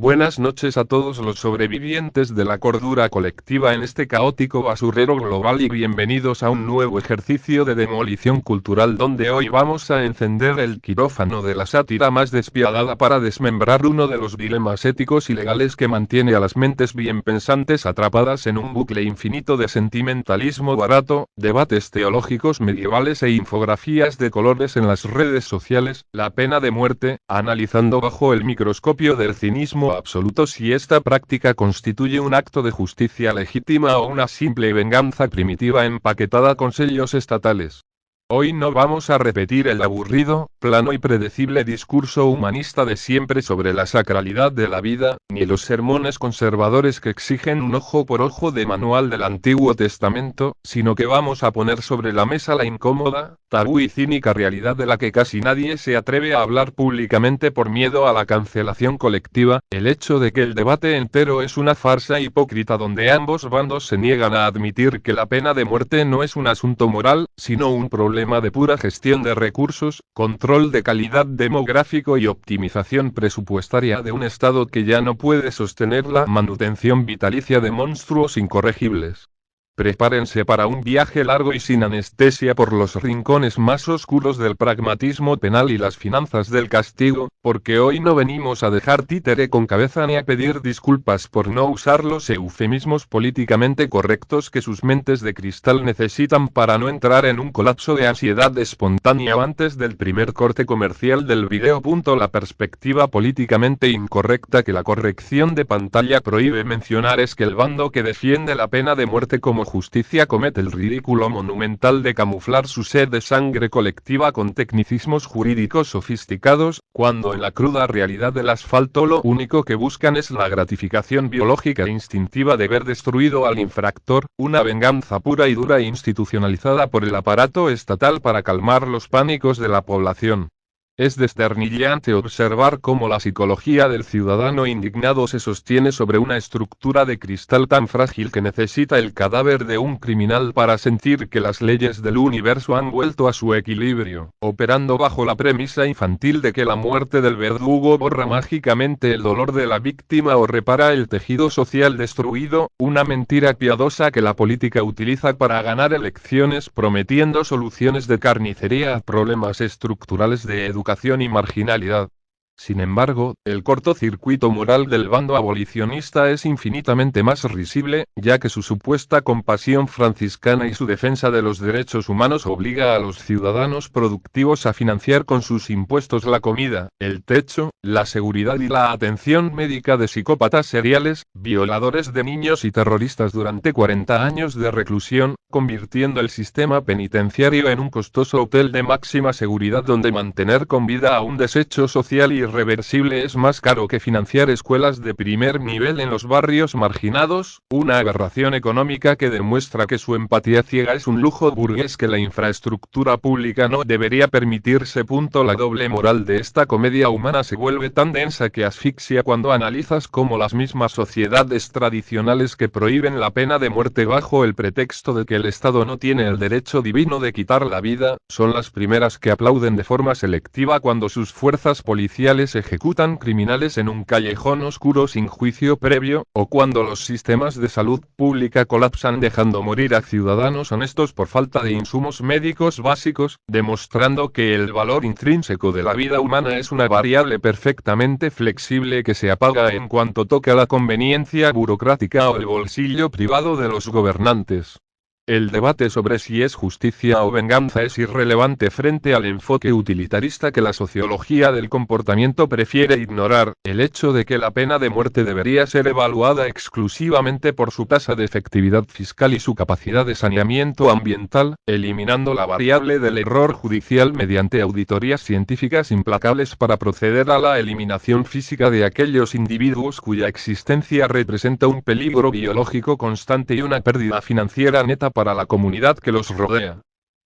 Buenas noches a todos los sobrevivientes de la cordura colectiva en este caótico basurero global y bienvenidos a un nuevo ejercicio de demolición cultural donde hoy vamos a encender el quirófano de la sátira más despiadada para desmembrar uno de los dilemas éticos y legales que mantiene a las mentes bien pensantes atrapadas en un bucle infinito de sentimentalismo barato, debates teológicos medievales e infografías de colores en las redes sociales, la pena de muerte, analizando bajo el microscopio del cinismo absoluto si esta práctica constituye un acto de justicia legítima o una simple venganza primitiva empaquetada con sellos estatales. Hoy no vamos a repetir el aburrido, plano y predecible discurso humanista de siempre sobre la sacralidad de la vida, ni los sermones conservadores que exigen un ojo por ojo de manual del Antiguo Testamento, sino que vamos a poner sobre la mesa la incómoda, tabú y cínica realidad de la que casi nadie se atreve a hablar públicamente por miedo a la cancelación colectiva, el hecho de que el debate entero es una farsa hipócrita donde ambos bandos se niegan a admitir que la pena de muerte no es un asunto moral, sino un problema de pura gestión de recursos, control de calidad demográfico y optimización presupuestaria de un Estado que ya no puede sostener la manutención vitalicia de monstruos incorregibles. Prepárense para un viaje largo y sin anestesia por los rincones más oscuros del pragmatismo penal y las finanzas del castigo, porque hoy no venimos a dejar títere con cabeza ni a pedir disculpas por no usar los eufemismos políticamente correctos que sus mentes de cristal necesitan para no entrar en un colapso de ansiedad espontánea antes del primer corte comercial del video. La perspectiva políticamente incorrecta que la corrección de pantalla prohíbe mencionar es que el bando que defiende la pena de muerte como justicia comete el ridículo monumental de camuflar su sed de sangre colectiva con tecnicismos jurídicos sofisticados, cuando en la cruda realidad del asfalto lo único que buscan es la gratificación biológica e instintiva de ver destruido al infractor, una venganza pura y dura e institucionalizada por el aparato estatal para calmar los pánicos de la población. Es desternillante observar cómo la psicología del ciudadano indignado se sostiene sobre una estructura de cristal tan frágil que necesita el cadáver de un criminal para sentir que las leyes del universo han vuelto a su equilibrio, operando bajo la premisa infantil de que la muerte del verdugo borra mágicamente el dolor de la víctima o repara el tejido social destruido, una mentira piadosa que la política utiliza para ganar elecciones prometiendo soluciones de carnicería a problemas estructurales de educación y marginalidad. Sin embargo, el cortocircuito moral del bando abolicionista es infinitamente más risible, ya que su supuesta compasión franciscana y su defensa de los derechos humanos obliga a los ciudadanos productivos a financiar con sus impuestos la comida, el techo, la seguridad y la atención médica de psicópatas seriales, violadores de niños y terroristas durante 40 años de reclusión, convirtiendo el sistema penitenciario en un costoso hotel de máxima seguridad donde mantener con vida a un desecho social y irreversible es más caro que financiar escuelas de primer nivel en los barrios marginados, una aberración económica que demuestra que su empatía ciega es un lujo burgués que la infraestructura pública no debería permitirse. La doble moral de esta comedia humana se vuelve tan densa que asfixia cuando analizas cómo las mismas sociedades tradicionales que prohíben la pena de muerte bajo el pretexto de que el Estado no tiene el derecho divino de quitar la vida, son las primeras que aplauden de forma selectiva cuando sus fuerzas policiales ejecutan criminales en un callejón oscuro sin juicio previo, o cuando los sistemas de salud pública colapsan dejando morir a ciudadanos honestos por falta de insumos médicos básicos, demostrando que el valor intrínseco de la vida humana es una variable perfectamente flexible que se apaga en cuanto toca la conveniencia burocrática o el bolsillo privado de los gobernantes. El debate sobre si es justicia o venganza es irrelevante frente al enfoque utilitarista que la sociología del comportamiento prefiere ignorar, el hecho de que la pena de muerte debería ser evaluada exclusivamente por su tasa de efectividad fiscal y su capacidad de saneamiento ambiental, eliminando la variable del error judicial mediante auditorías científicas implacables para proceder a la eliminación física de aquellos individuos cuya existencia representa un peligro biológico constante y una pérdida financiera neta para la comunidad que los rodea.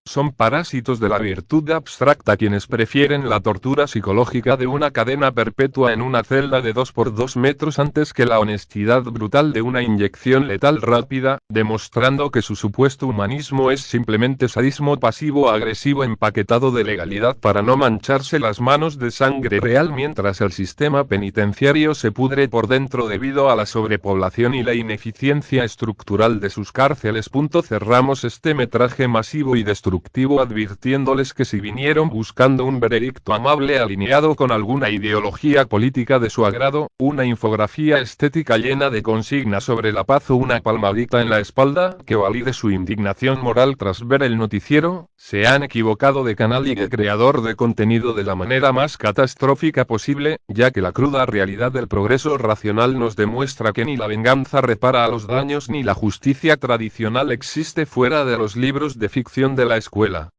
Son parásitos de la virtud abstracta quienes prefieren la tortura psicológica de una cadena perpetua en una celda de 2 por 2 metros antes que la honestidad brutal de una inyección letal rápida, demostrando que su supuesto humanismo es simplemente sadismo pasivo-agresivo empaquetado de legalidad para no mancharse las manos de sangre real mientras el sistema penitenciario se pudre por dentro debido a la sobrepoblación y la ineficiencia estructural de sus cárceles. Cerramos este metraje masivo y destructivo advirtiéndoles que si vinieron buscando un veredicto amable alineado con alguna ideología política de su agrado, una infografía estética llena de consignas sobre la paz o una palmadita en la espalda que valide su indignación moral tras ver el noticiero, se han equivocado de canal y de creador de contenido de la manera más catastrófica posible, ya que la cruda realidad del progreso racional nos demuestra que ni la venganza repara a los daños ni la justicia tradicional existe fuera de los libros de ficción de la escuela.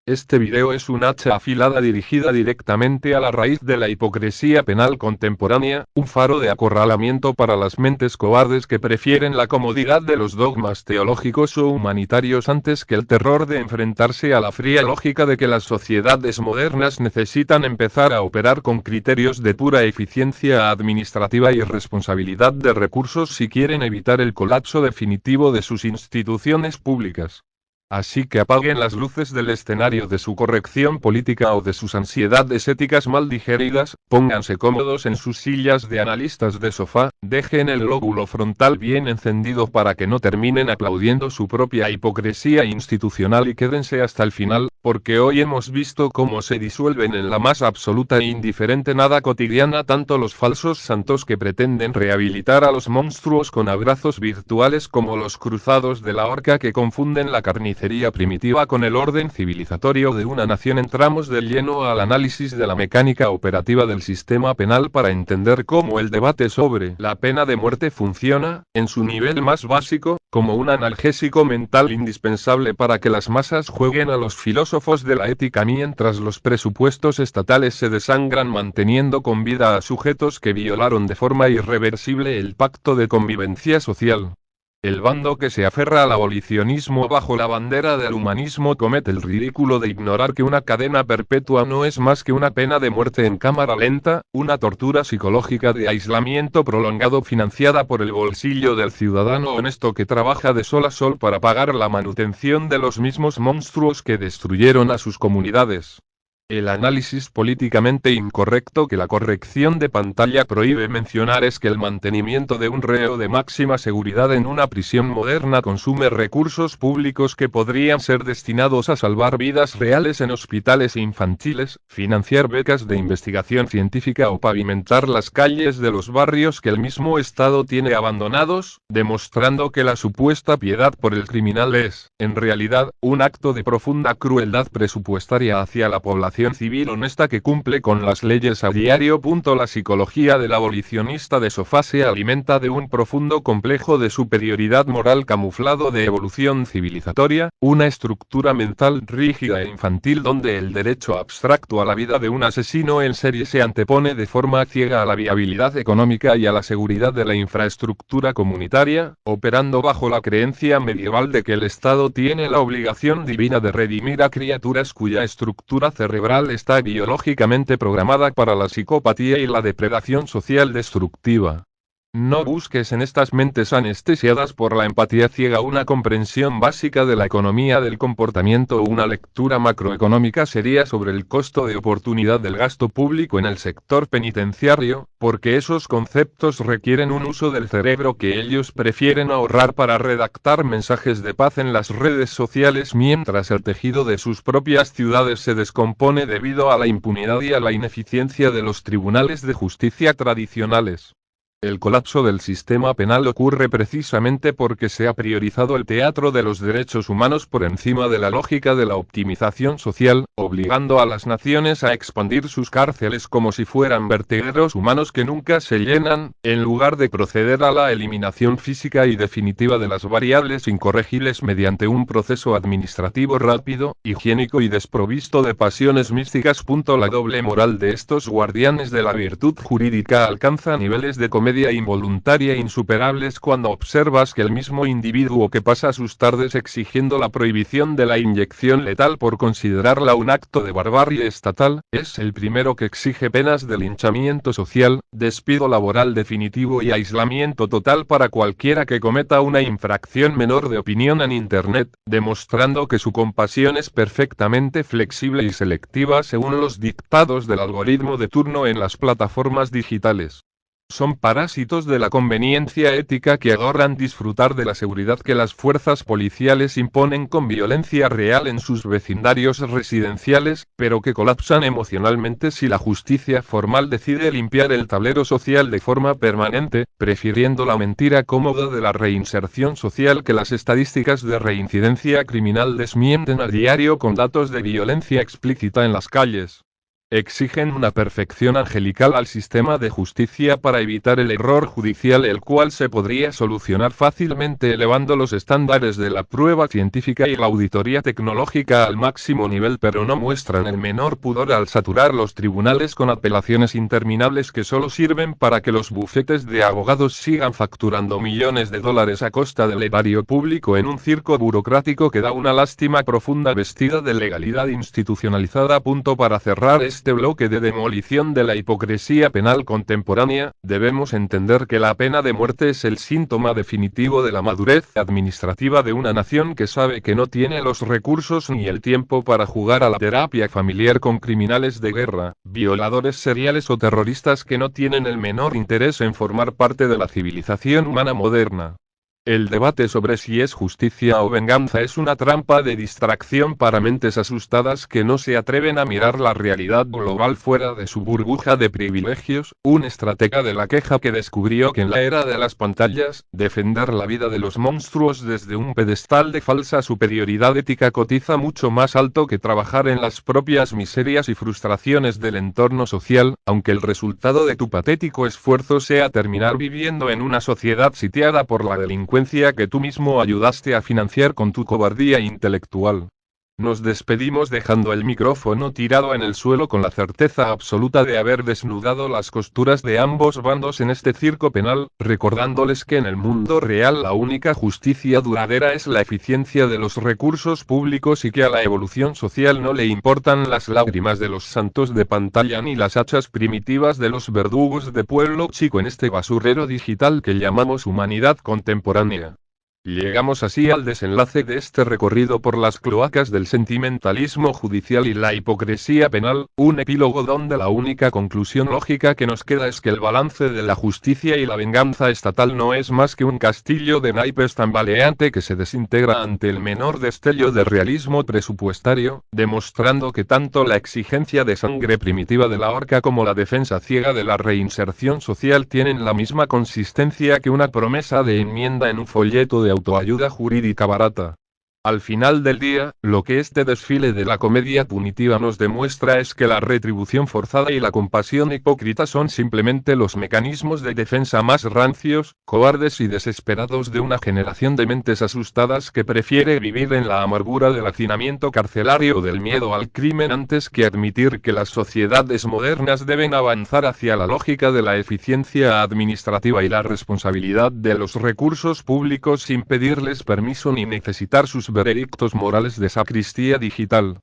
Este video es un hacha afilada dirigida directamente a la raíz de la hipocresía penal contemporánea, un faro de acorralamiento para las mentes cobardes que prefieren la comodidad de los dogmas teológicos o humanitarios antes que el terror de enfrentarse a la fría lógica de que las sociedades modernas necesitan empezar a operar con criterios de pura eficiencia administrativa y responsabilidad de recursos si quieren evitar el colapso definitivo de sus instituciones públicas. Así que apaguen las luces del escenario de su corrección política o de sus ansiedades éticas mal digeridas, pónganse cómodos en sus sillas de analistas de sofá, dejen el lóbulo frontal bien encendido para que no terminen aplaudiendo su propia hipocresía institucional y quédense hasta el final, porque hoy hemos visto cómo se disuelven en la más absoluta e indiferente nada cotidiana tanto los falsos santos que pretenden rehabilitar a los monstruos con abrazos virtuales como los cruzados de la horca que confunden la carnicería primitiva con el orden civilizatorio de una nación. Entramos de lleno al análisis de la mecánica operativa del sistema penal para entender cómo el debate sobre la pena de muerte funciona, en su nivel más básico, como un analgésico mental indispensable para que las masas jueguen a los filósofos de la ética mientras los presupuestos estatales se desangran manteniendo con vida a sujetos que violaron de forma irreversible el pacto de convivencia social. El bando que se aferra al abolicionismo bajo la bandera del humanismo comete el ridículo de ignorar que una cadena perpetua no es más que una pena de muerte en cámara lenta, una tortura psicológica de aislamiento prolongado financiada por el bolsillo del ciudadano honesto que trabaja de sol a sol para pagar la manutención de los mismos monstruos que destruyeron a sus comunidades. El análisis políticamente incorrecto que la corrección de pantalla prohíbe mencionar es que el mantenimiento de un reo de máxima seguridad en una prisión moderna consume recursos públicos que podrían ser destinados a salvar vidas reales en hospitales infantiles, financiar becas de investigación científica o pavimentar las calles de los barrios que el mismo Estado tiene abandonados, demostrando que la supuesta piedad por el criminal es, en realidad, un acto de profunda crueldad presupuestaria hacia la población civil honesta que cumple con las leyes a diario. La psicología del abolicionista de sofá se alimenta de un profundo complejo de superioridad moral camuflado de evolución civilizatoria, una estructura mental rígida e infantil donde el derecho abstracto a la vida de un asesino en serie se antepone de forma ciega a la viabilidad económica y a la seguridad de la infraestructura comunitaria, operando bajo la creencia medieval de que el Estado tiene la obligación divina de redimir a criaturas cuya estructura cerebral está biológicamente programada para la psicopatía y la depredación social destructiva. No busques en estas mentes anestesiadas por la empatía ciega una comprensión básica de la economía del comportamiento o una lectura macroeconómica seria sobre el costo de oportunidad del gasto público en el sector penitenciario, porque esos conceptos requieren un uso del cerebro que ellos prefieren ahorrar para redactar mensajes de paz en las redes sociales mientras el tejido de sus propias ciudades se descompone debido a la impunidad y a la ineficiencia de los tribunales de justicia tradicionales. El colapso del sistema penal ocurre precisamente porque se ha priorizado el teatro de los derechos humanos por encima de la lógica de la optimización social, obligando a las naciones a expandir sus cárceles como si fueran vertederos humanos que nunca se llenan, en lugar de proceder a la eliminación física y definitiva de las variables incorregibles mediante un proceso administrativo rápido, higiénico y desprovisto de pasiones místicas. La doble moral de estos guardianes de la virtud jurídica alcanza niveles de comedia comedia involuntaria insuperables cuando observas que el mismo individuo que pasa sus tardes exigiendo la prohibición de la inyección letal por considerarla un acto de barbarie estatal, es el primero que exige penas de linchamiento social, despido laboral definitivo y aislamiento total para cualquiera que cometa una infracción menor de opinión en Internet, demostrando que su compasión es perfectamente flexible y selectiva según los dictados del algoritmo de turno en las plataformas digitales. Son parásitos de la conveniencia ética que adoran disfrutar de la seguridad que las fuerzas policiales imponen con violencia real en sus vecindarios residenciales, pero que colapsan emocionalmente si la justicia formal decide limpiar el tablero social de forma permanente, prefiriendo la mentira cómoda de la reinserción social que las estadísticas de reincidencia criminal desmienten a diario con datos de violencia explícita en las calles. Exigen una perfección angelical al sistema de justicia para evitar el error judicial, el cual se podría solucionar fácilmente elevando los estándares de la prueba científica y la auditoría tecnológica al máximo nivel, pero no muestran el menor pudor al saturar los tribunales con apelaciones interminables que solo sirven para que los bufetes de abogados sigan facturando millones de dólares a costa del erario público en un circo burocrático que da una lástima profunda vestida de legalidad institucionalizada. Para cerrar este bloque de demolición de la hipocresía penal contemporánea, debemos entender que la pena de muerte es el síntoma definitivo de la madurez administrativa de una nación que sabe que no tiene los recursos ni el tiempo para jugar a la terapia familiar con criminales de guerra, violadores seriales o terroristas que no tienen el menor interés en formar parte de la civilización humana moderna. El debate sobre si es justicia o venganza es una trampa de distracción para mentes asustadas que no se atreven a mirar la realidad global fuera de su burbuja de privilegios. Un estratega de la queja que descubrió que en la era de las pantallas, defender la vida de los monstruos desde un pedestal de falsa superioridad ética cotiza mucho más alto que trabajar en las propias miserias y frustraciones del entorno social, aunque el resultado de tu patético esfuerzo sea terminar viviendo en una sociedad sitiada por la delincuencia que tú mismo ayudaste a financiar con tu cobardía intelectual. Nos despedimos dejando el micrófono tirado en el suelo con la certeza absoluta de haber desnudado las costuras de ambos bandos en este circo penal, recordándoles que en el mundo real la única justicia duradera es la eficiencia de los recursos públicos y que a la evolución social no le importan las lágrimas de los santos de pantalla ni las hachas primitivas de los verdugos de pueblo chico en este basurero digital que llamamos humanidad contemporánea. Llegamos así al desenlace de este recorrido por las cloacas del sentimentalismo judicial y la hipocresía penal, un epílogo donde la única conclusión lógica que nos queda es que el balance de la justicia y la venganza estatal no es más que un castillo de naipes tambaleante que se desintegra ante el menor destello de realismo presupuestario, demostrando que tanto la exigencia de sangre primitiva de la horca como la defensa ciega de la reinserción social tienen la misma consistencia que una promesa de enmienda en un folleto de autoayuda jurídica barata. Al final del día, lo que este desfile de la comedia punitiva nos demuestra es que la retribución forzada y la compasión hipócrita son simplemente los mecanismos de defensa más rancios, cobardes y desesperados de una generación de mentes asustadas que prefiere vivir en la amargura del hacinamiento carcelario o del miedo al crimen antes que admitir que las sociedades modernas deben avanzar hacia la lógica de la eficiencia administrativa y la responsabilidad de los recursos públicos sin pedirles permiso ni necesitar sus veredictos morales de sacristía digital.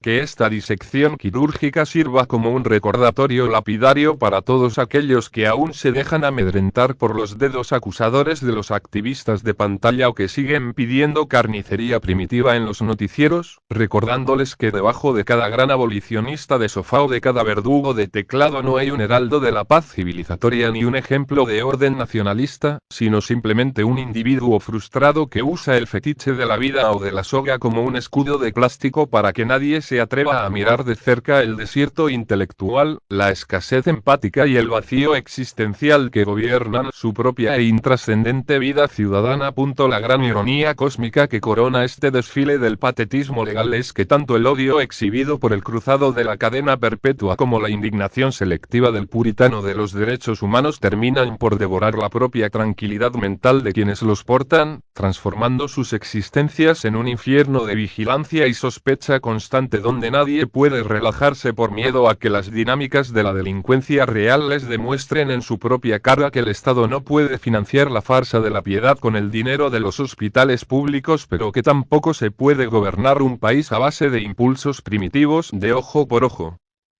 Que esta disección quirúrgica sirva como un recordatorio lapidario para todos aquellos que aún se dejan amedrentar por los dedos acusadores de los activistas de pantalla o que siguen pidiendo carnicería primitiva en los noticieros, recordándoles que debajo de cada gran abolicionista de sofá o de cada verdugo de teclado no hay un heraldo de la paz civilizatoria ni un ejemplo de orden nacionalista, sino simplemente un individuo frustrado que usa el fetiche de la vida o de la soga como un escudo de plástico para que nadie se atreva a mirar de cerca el desierto intelectual, la escasez empática y el vacío existencial que gobiernan su propia e intrascendente vida ciudadana. La gran ironía cósmica que corona este desfile del patetismo legal es que tanto el odio exhibido por el cruzado de la cadena perpetua como la indignación selectiva del puritano de los derechos humanos terminan por devorar la propia tranquilidad mental de quienes los portan, transformando sus existencias en un infierno de vigilancia y sospecha constante ambiente donde nadie puede relajarse por miedo a que las dinámicas de la delincuencia real les demuestren en su propia cara que el Estado no puede financiar la farsa de la piedad con el dinero de los hospitales públicos, pero que tampoco se puede gobernar un país a base de impulsos primitivos de ojo por ojo.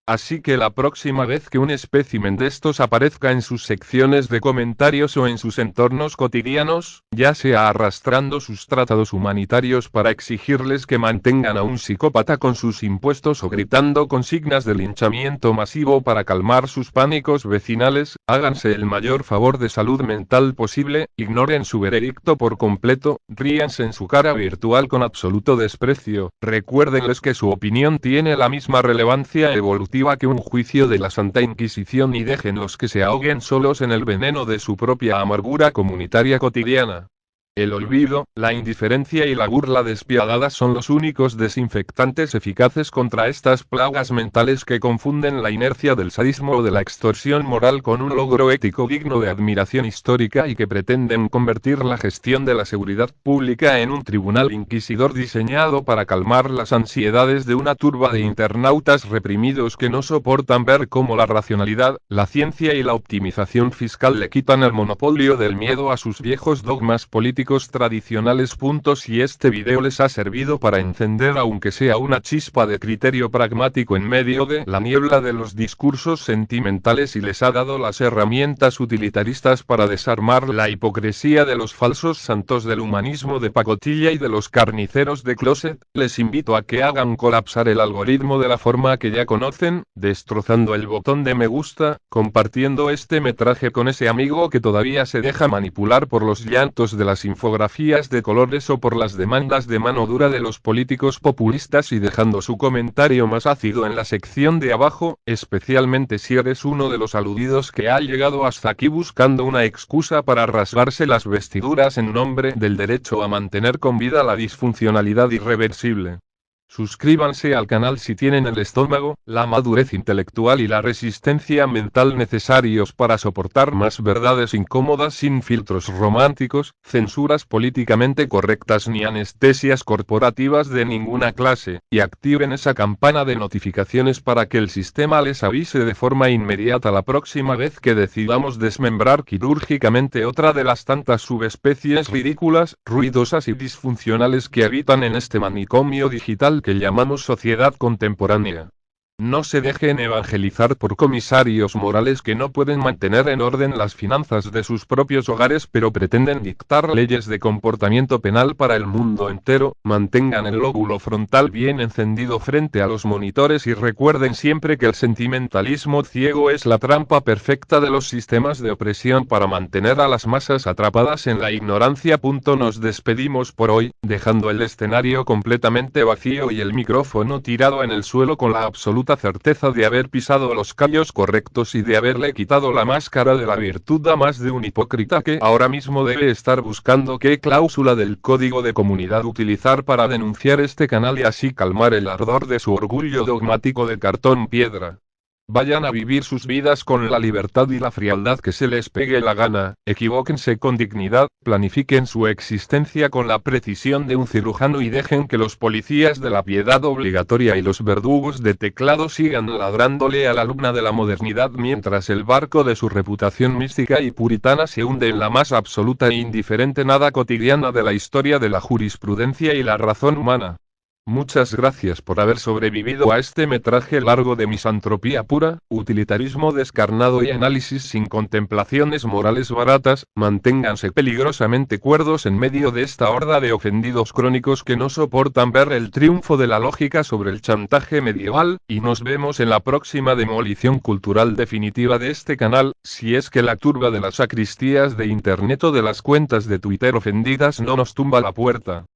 Así que la próxima vez que un espécimen de estos aparezca en sus secciones de comentarios o en sus entornos cotidianos, ya sea arrastrando sus tratados humanitarios para exigirles que mantengan a un psicópata con sus impuestos o gritando consignas de linchamiento masivo para calmar sus pánicos vecinales, háganse el mayor favor de salud mental posible, ignoren su veredicto por completo, ríanse en su cara virtual con absoluto desprecio, recuérdenles que su opinión tiene la misma relevancia evolutiva que un juicio de la Santa Inquisición y déjenlos que se ahoguen solos en el veneno de su propia amargura comunitaria cotidiana. El olvido, la indiferencia y la burla despiadada son los únicos desinfectantes eficaces contra estas plagas mentales que confunden la inercia del sadismo o de la extorsión moral con un logro ético digno de admiración histórica y que pretenden convertir la gestión de la seguridad pública en un tribunal inquisidor diseñado para calmar las ansiedades de una turba de internautas reprimidos que no soportan ver cómo la racionalidad, la ciencia y la optimización fiscal le quitan el monopolio del miedo a sus viejos dogmas políticos tradicionales. Si este video les ha servido para encender aunque sea una chispa de criterio pragmático en medio de la niebla de los discursos sentimentales y les ha dado las herramientas utilitaristas para desarmar la hipocresía de los falsos santos del humanismo de pacotilla y de los carniceros de closet, les invito a que hagan colapsar el algoritmo de la forma que ya conocen, destrozando el botón de me gusta, compartiendo este metraje con ese amigo que todavía se deja manipular por los llantos de las infografías de colores o por las demandas de mano dura de los políticos populistas y dejando su comentario más ácido en la sección de abajo, especialmente si eres uno de los aludidos que ha llegado hasta aquí buscando una excusa para rasgarse las vestiduras en nombre del derecho a mantener con vida la disfuncionalidad irreversible. Suscríbanse al canal si tienen el estómago, la madurez intelectual y la resistencia mental necesarios para soportar más verdades incómodas sin filtros románticos, censuras políticamente correctas ni anestesias corporativas de ninguna clase, y activen esa campana de notificaciones para que el sistema les avise de forma inmediata la próxima vez que decidamos desmembrar quirúrgicamente otra de las tantas subespecies ridículas, ruidosas y disfuncionales que habitan en este manicomio digital que llamamos sociedad contemporánea. No se dejen evangelizar por comisarios morales que no pueden mantener en orden las finanzas de sus propios hogares pero pretenden dictar leyes de comportamiento penal para el mundo entero. Mantengan el lóbulo frontal bien encendido frente a los monitores y recuerden siempre que el sentimentalismo ciego es la trampa perfecta de los sistemas de opresión para mantener a las masas atrapadas en la ignorancia. Nos despedimos por hoy, dejando el escenario completamente vacío y el micrófono tirado en el suelo con la absoluta certeza de haber pisado los callos correctos y de haberle quitado la máscara de la virtud a más de un hipócrita que ahora mismo debe estar buscando qué cláusula del código de comunidad utilizar para denunciar este canal y así calmar el ardor de su orgullo dogmático de cartón piedra. Vayan a vivir sus vidas con la libertad y la frialdad que se les pegue la gana, equivóquense con dignidad, planifiquen su existencia con la precisión de un cirujano y dejen que los policías de la piedad obligatoria y los verdugos de teclado sigan ladrándole a la luna de la modernidad mientras el barco de su reputación mística y puritana se hunde en la más absoluta e indiferente nada cotidiana de la historia de la jurisprudencia y la razón humana. Muchas gracias por haber sobrevivido a este metraje largo de misantropía pura, utilitarismo descarnado y análisis sin contemplaciones morales baratas. Manténganse peligrosamente cuerdos en medio de esta horda de ofendidos crónicos que no soportan ver el triunfo de la lógica sobre el chantaje medieval, y nos vemos en la próxima demolición cultural definitiva de este canal, si es que la turba de las sacristías de internet o de las cuentas de Twitter ofendidas no nos tumba la puerta.